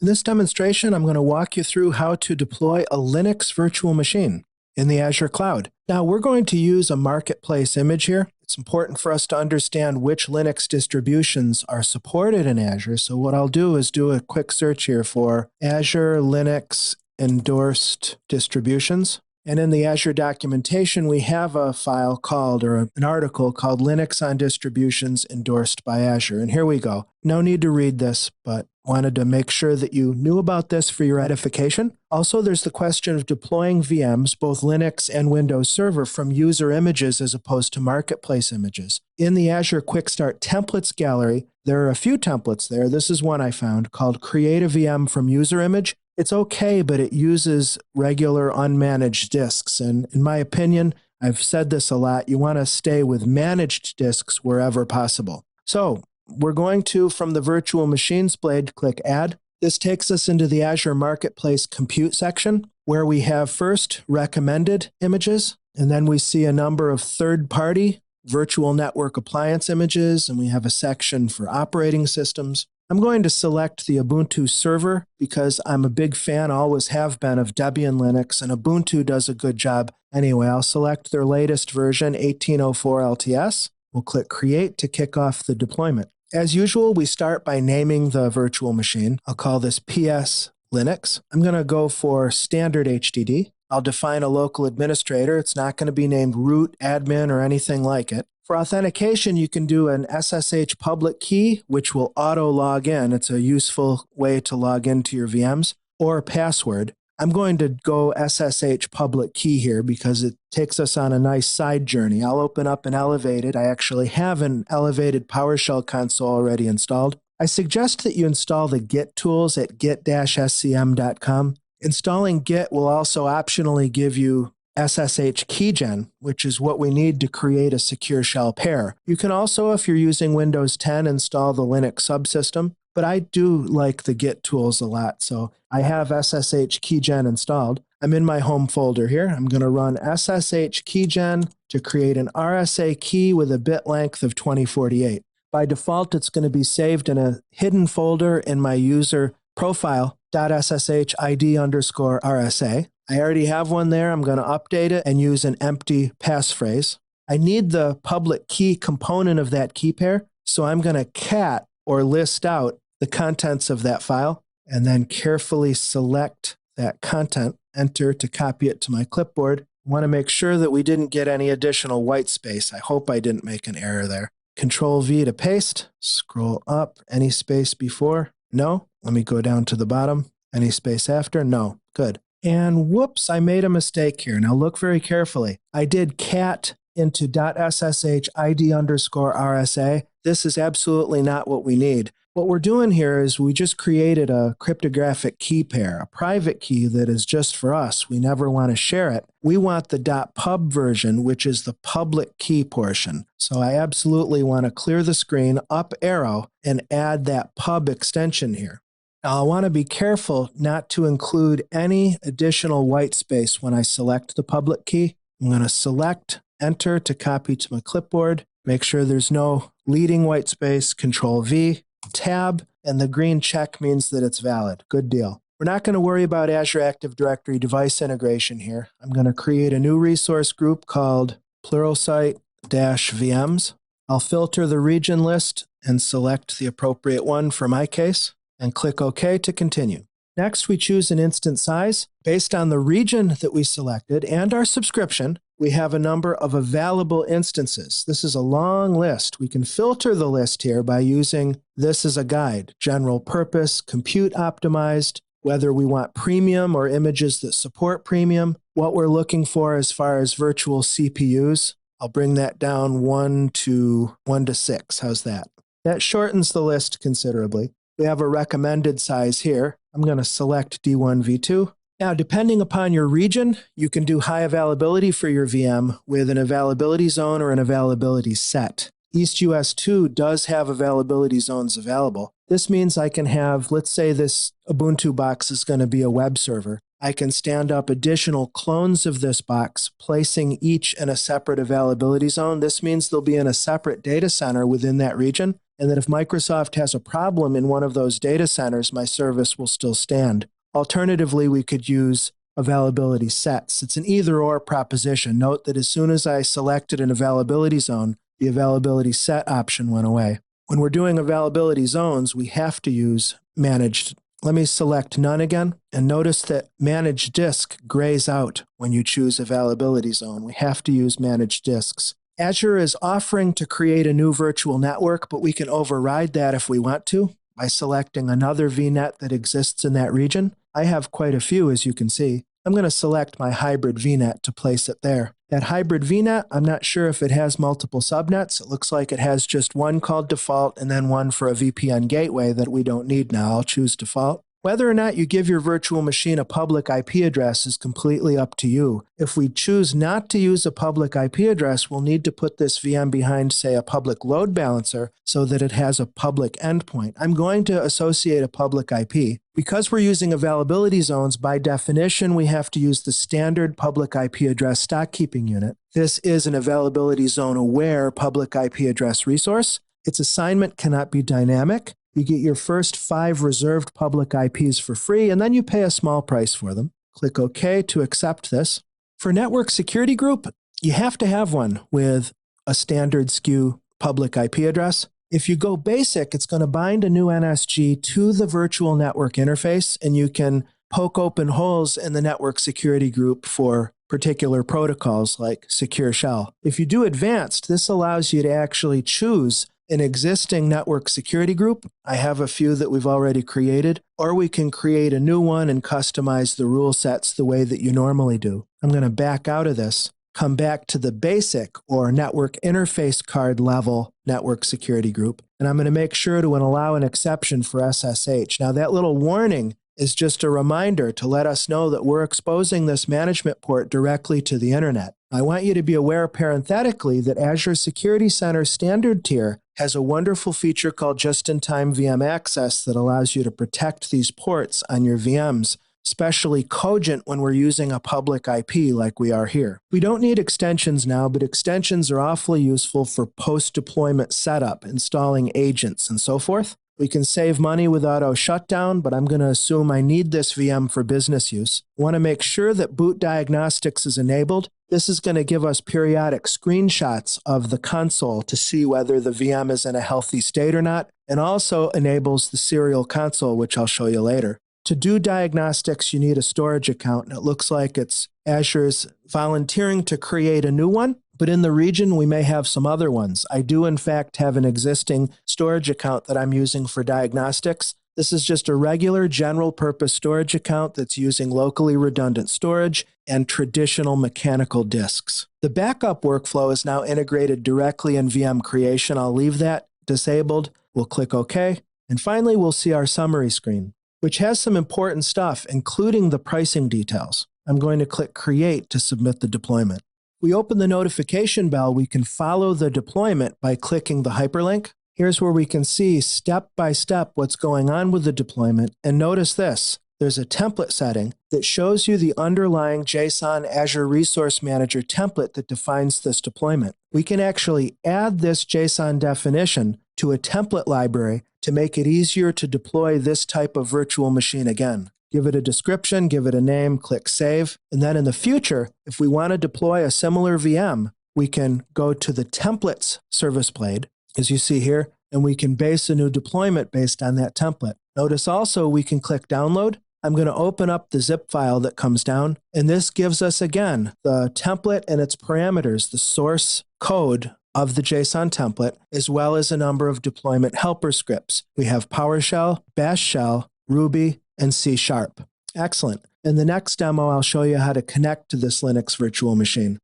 In this demonstration, I'm going to walk you through how to deploy a Linux virtual machine in the Azure cloud. Now, we're going to use a marketplace image here. It's important for us to understand which Linux distributions are supported in Azure. So what I'll do is do a quick search here for Azure Linux endorsed distributions. And in the Azure documentation, we have a file called, or an article called Linux on Distributions Endorsed by Azure. And here we go. No need to read this, but wanted to make sure that you knew about this for your edification. Also, there's the question of deploying VMs, both Linux and Windows Server, from user images as opposed to marketplace images. In the Azure Quick Start Templates gallery, there are a few templates there. This is one I found called Create a VM from User Image. It's okay, but it uses regular unmanaged disks. And in my opinion, I've said this a lot, you want to stay with managed disks wherever possible. So we're going to, from the virtual machines blade, click Add. This takes us into the Azure Marketplace Compute section, where we have first recommended images, and then we see a number of third-party virtual network appliance images, and we have a section for operating systems. I'm going to select the Ubuntu server because I'm a big fan, always have been, of Debian Linux, and Ubuntu does a good job anyway. I'll select their latest version, 1804 LTS. We'll click Create to kick off the deployment. As usual, we start by naming the virtual machine. I'll call this PS Linux. I'm going to go for standard HDD. I'll define a local administrator. It's not going to be named root, admin, or anything like it. For authentication, you can do an SSH public key, which will auto-log in. It's a useful way to log into your VMs, or a password. I'm going to go SSH public key here because it takes us on a nice side journey. I'll open up an Elevated. I actually have an Elevated PowerShell console already installed. I suggest that you install the Git tools at git-scm.com. Installing Git will also optionally give you SSH keygen, which is what we need to create a secure shell pair. You can also, if you're using Windows 10, install the Linux subsystem, but I do like the Git tools a lot, so I have SSH keygen installed. I'm in my home folder here. I'm going to run SSH keygen to create an RSA key with a bit length of 2048. By default, it's going to be saved in a hidden folder in my user profile .ssh id_RSA. I already have one there. I'm going to update it and use an empty passphrase. I need the public key component of that key pair, so I'm going to cat or list out the contents of that file and then carefully select that content, enter to copy it to my clipboard. I want to make sure that we didn't get any additional white space. I hope I didn't make an error there. Control V to paste, scroll up, any space before? No. Let me go down to the bottom. Any space after? No. Good. And whoops, I made a mistake here. Now look very carefully. I did cat into .ssh id_RSA. This is absolutely not what we need. What we're doing here is we just created a cryptographic key pair, a private key that is just for us. We never want to share it. We want the .pub version, which is the public key portion. So I absolutely want to clear the screen, up arrow, and add that pub extension here. Now, I want to be careful not to include any additional white space when I select the public key. I'm going to select, enter to copy to my clipboard. Make sure there's no leading white space. Control V, tab, and the green check means that it's valid. Good deal. We're not going to worry about Azure Active Directory device integration here. I'm going to create a new resource group called pluralsight-VMs. I'll filter the region list and select the appropriate one for my case, and click OK to continue. Next, we choose an instance size. Based on the region that we selected and our subscription, we have a number of available instances. This is a long list. We can filter the list here by using this as a guide, general purpose, compute optimized, whether we want premium or images that support premium, what we're looking for as far as virtual CPUs. I'll bring that down 1 to 6. How's that? That shortens the list considerably. We have a recommended size here. I'm going to select D1 V2. Now, depending upon your region, you can do high availability for your VM with an availability zone or an availability set. East US 2 does have availability zones available. This means I can have, let's say this Ubuntu box is going to be a web server. I can stand up additional clones of this box, placing each in a separate availability zone. This means they'll be in a separate data center within that region. and that if Microsoft has a problem in one of those data centers, my service will still stand. Alternatively, we could use availability sets. It's an either-or proposition. Note that as soon as I selected an availability zone, the availability set option went away. When we're doing availability zones, we have to use managed. Let me select none again, and notice that managed disk grays out when you choose availability zone. We have to use managed disks. Azure is offering to create a new virtual network, but we can override that if we want to by selecting another VNet that exists in that region. I have quite a few, as you can see. I'm going to select my hybrid VNet to place it there. That hybrid VNet, I'm not sure if it has multiple subnets. It looks like it has just one called default and then one for a VPN gateway that we don't need now. I'll choose default. Whether or not you give your virtual machine a public IP address is completely up to you. If we choose not to use a public IP address, we'll need to put this VM behind, say, a public load balancer so that it has a public endpoint. I'm going to associate a public IP. Because we're using availability zones, by definition, we have to use the standard public IP address stock keeping unit. This is an availability zone aware public IP address resource. Its assignment cannot be dynamic. You get your first 5 reserved public IPs for free, and then you pay a small price for them. Click OK to accept this. For network security group, you have to have one with a standard SKU public IP address. If you go basic, it's going to bind a new NSG to the virtual network interface, and you can poke open holes in the network security group for particular protocols like Secure Shell. If you do advanced, this allows you to actually choose an existing network security group. I have a few that we've already created, or we can create a new one and customize the rule sets the way that you normally do. I'm going to back out of this, come back to the basic or network interface card level network security group, and I'm going to make sure to allow an exception for SSH. Now that little warning is just a reminder to let us know that we're exposing this management port directly to the internet. I want you to be aware parenthetically that Azure Security Center standard tier has a wonderful feature called just-in-time VM access that allows you to protect these ports on your VMs, especially cogent when we're using a public IP like we are here. We don't need extensions now, but extensions are awfully useful for post-deployment setup, installing agents, and so forth. We can save money with auto shutdown, but I'm going to assume I need this VM for business use. I want to make sure that boot diagnostics is enabled. This is going to give us periodic screenshots of the console to see whether the VM is in a healthy state or not, and also enables the serial console, which I'll show you later. To do diagnostics, you need a storage account, and it looks like it's Azure's volunteering to create a new one. But in the region, we may have some other ones. I do, in fact, have an existing storage account that I'm using for diagnostics. This is just a regular general-purpose storage account that's using locally redundant storage and traditional mechanical disks. The backup workflow is now integrated directly in VM creation. I'll leave that disabled. We'll click OK. And finally, we'll see our summary screen, which has some important stuff, including the pricing details. I'm going to click Create to submit the deployment. We open the notification bell, we can follow the deployment by clicking the hyperlink. Here's where we can see step by step what's going on with the deployment. And notice this, there's a template setting that shows you the underlying JSON Azure Resource Manager template that defines this deployment. We can actually add this JSON definition to a template library to make it easier to deploy this type of virtual machine again. Give it a description, give it a name, click Save. And then in the future, if we want to deploy a similar VM, we can go to the Templates service blade, as you see here, and we can base a new deployment based on that template. Notice also we can click Download. I'm going to open up the zip file that comes down, and this gives us, again, the template and its parameters, the source code of the JSON template, as well as a number of deployment helper scripts. We have PowerShell, Bash Shell, Ruby, and C#. Excellent. In the next demo, I'll show you how to connect to this Linux virtual machine.